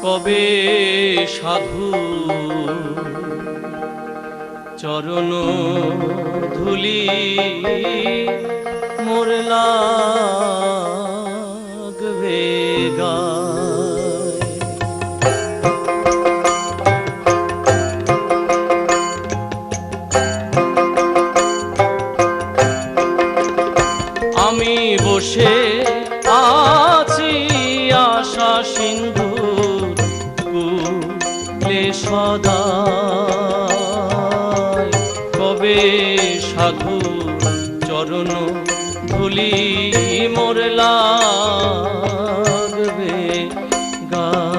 কবে সাধু চরণ ধুলি মোর লাগবে গায়। আমি বসে আছি আশা সিন্ধু কুলে সদায়, কবে সাধু চরণ ধুলি মোর লাগবে গায়।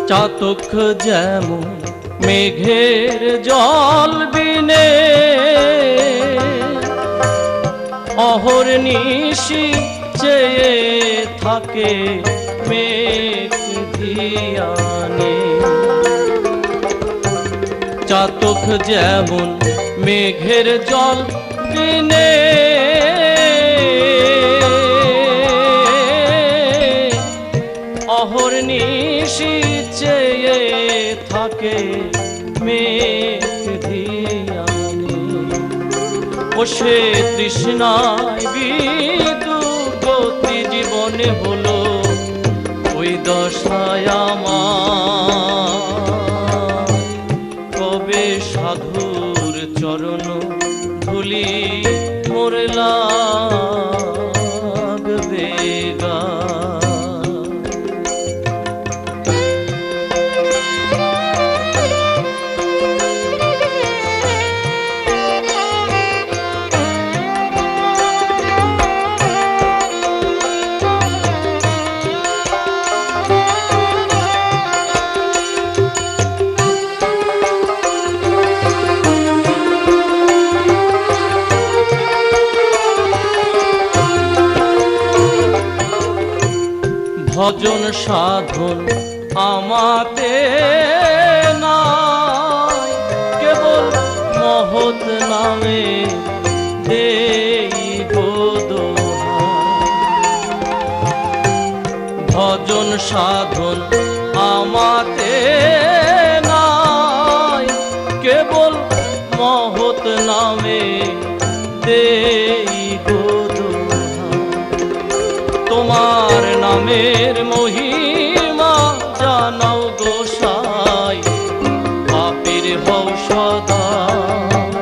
চাতক যেমন মেঘের জল বিনে অহর্নিশি চেয়ে থাকে মেঘ ধিয়ানে। চাতক যেমন মেঘের জল বিনে অহর্নিশি চেয়ে থাকে মেঘ ধিয়ানে। ও সে তৃষ্ণায় বিদুর্গতি জীবনে হলো ওই দশায় আমার, কবে সাধুর চরণ ধুলি মোর লাগবে গায়। ভজন সাধন আমাতে নাই, কেবল মহৎ নামে দেই গো দোহাই। ভজন সাধন আমাতে নাই, কেবল মহৎ নামে দেই গো দোহাই। তোমার নামের মহিমা জানাও গোসাই, পাপীর হও সদাই।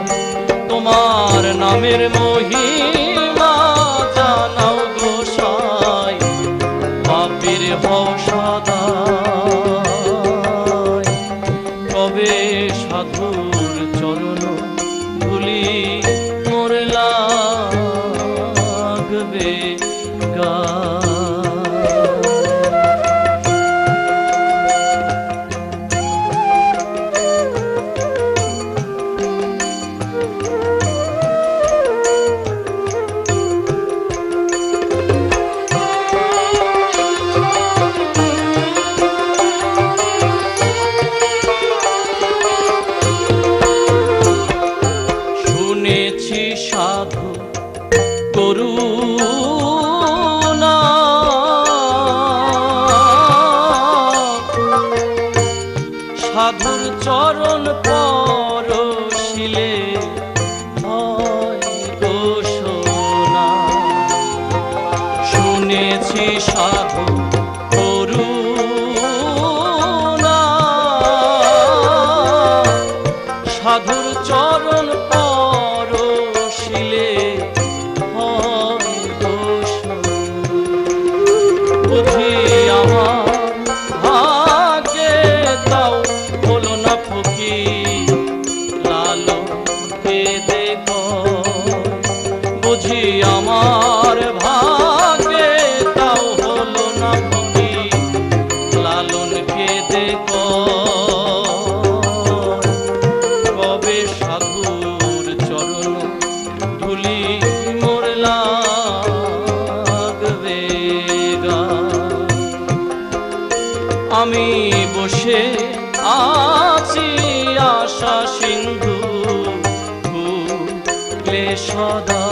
তোমার নামের মহিমা জানাও গোসাই, পাপীর হও সদাই। কবে সাধুর চরণ ধুলি মোর লাগবে গায়। শুনেছি সাধু করুণা, সাধুর চরণ পরশিলে হয় গো সোনা। শুনেছি সাধু করুণা, সাধুর চরণ পরশিলে হয় গো সোনা। বুঝি আমার ভাগ্যে তাও হলো না ফকির, লালনকে দেখো। বুঝি আমার ভাগ্যে তাও হলো না ফকির, লালনকে দেখো। কবে সাধুর চরণ বসে আছি আশা সিন্ধু কুলে সদা।